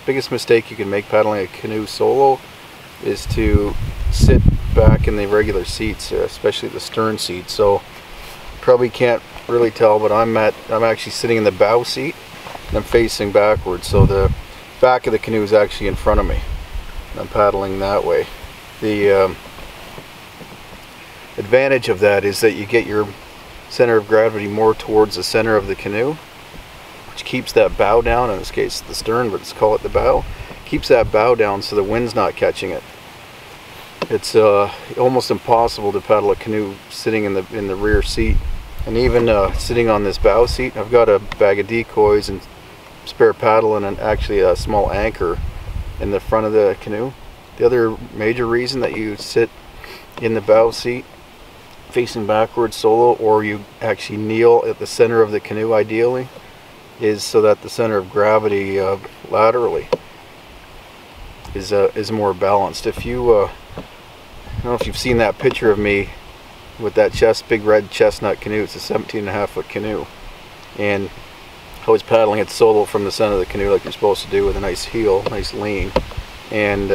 Biggest mistake you can make paddling a canoe solo is to sit back in the regular seats, especially the stern seat. So probably can't really tell, but I'm actually sitting in the bow seat and I'm facing backwards, so the back of the canoe is actually in front of me and I'm paddling that way. The advantage of that is that you get your center of gravity more towards the center of the canoe, which keeps that bow down. In this case the stern, but let's call it the bow. Keeps that bow down so the wind's not catching it. It's almost impossible to paddle a canoe sitting in the rear seat. And even sitting on this bow seat, I've got a bag of decoys and spare paddle and actually a small anchor in the front of the canoe. The other major reason that you sit in the bow seat facing backwards solo, or you actually kneel at the center of the canoe ideally, is so that the center of gravity laterally is more balanced. If you I don't know if you've seen that picture of me with that big red chestnut canoe. It's a 17.5-foot canoe, and I was paddling it solo from the center of the canoe like you're supposed to do, with a nice heel, nice lean. And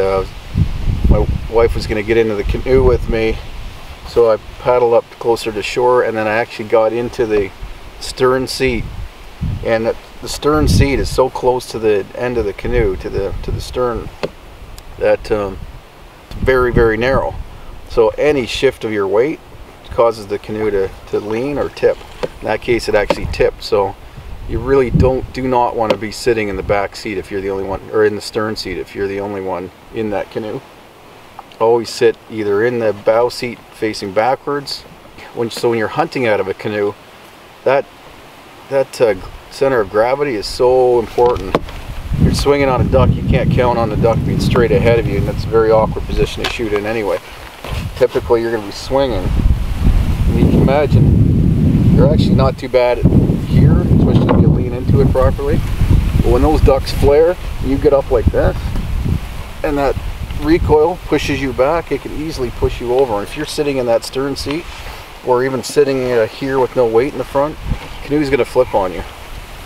my wife was going to get into the canoe with me, so I paddled up closer to shore, and then I actually got into the stern seat. And the stern seat is so close to the end of the canoe, to the stern, that it's very, very narrow. So any shift of your weight causes the canoe to lean or tip. In that case, it actually tipped. So you really do not want to be sitting in the back seat if you're the only one, or in the stern seat if you're the only one in that canoe. Always sit either in the bow seat facing backwards. So when you're hunting out of a canoe, that center of gravity is so important. If you're swinging on a duck, you can't count on the duck being straight ahead of you, and that's a very awkward position to shoot in anyway. Typically you're going to be swinging, and you can imagine you're actually not too bad here, especially if you lean into it properly. But when those ducks flare, you get up like this, and that recoil pushes you back, it can easily push you over. And if you're sitting in that stern seat, or even sitting here with no weight in the front, the canoe's going to flip on you.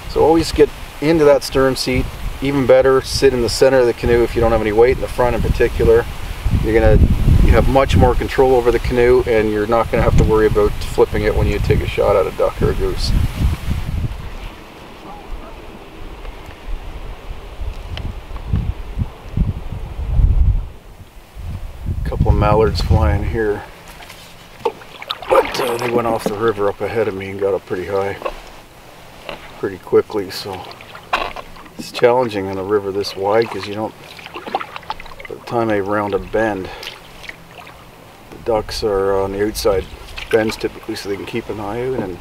So always get into that stern seat. Even better, sit in the center of the canoe if you don't have any weight in the front in particular. You have much more control over the canoe, and you're not going to have to worry about flipping it when you take a shot at a duck or a goose. A couple of mallards flying here, but they went off the river up ahead of me and got up pretty high pretty quickly. So it's challenging on a river this wide, because you don't, by the time they round a bend, the ducks are on the outside bends typically, so they can keep an eye out, and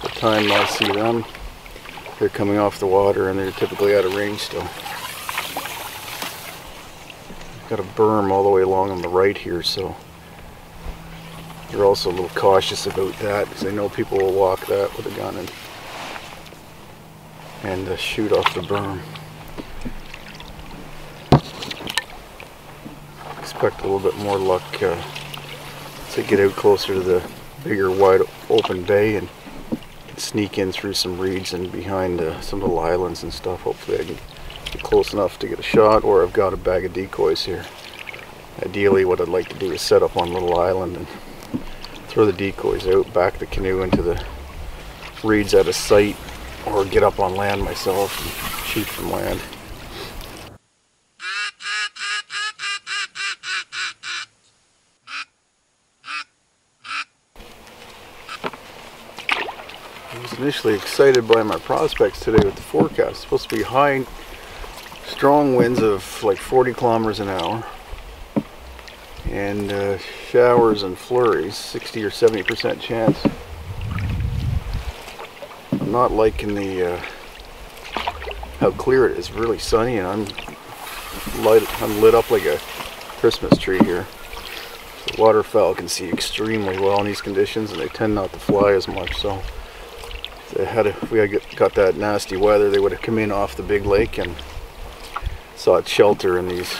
by the time I see them, they're coming off the water and they're typically out of range still. Got a berm all the way along on the right here, so you're also a little cautious about that, because I know people will walk that with a gun and shoot off the berm. Expect a little bit more luck to get out closer to the bigger wide open bay and sneak in through some reeds and behind some little islands and stuff. Hopefully I can get close enough to get a shot, or I've got a bag of decoys here. Ideally what I'd like to do is set up on a little island and throw the decoys out, back the canoe into the reeds out of sight, or get up on land myself and shoot from land. I was initially excited by my prospects today with the forecast. It's supposed to be high, strong winds of like 40 kilometers an hour, and showers and flurries, 60 or 70% chance. I'm not liking the how clear it is. Really sunny, and I'm lit up like a Christmas tree here. The waterfowl can see extremely well in these conditions, and they tend not to fly as much. So if we had got that nasty weather, they would have come in off the big lake and sought shelter in these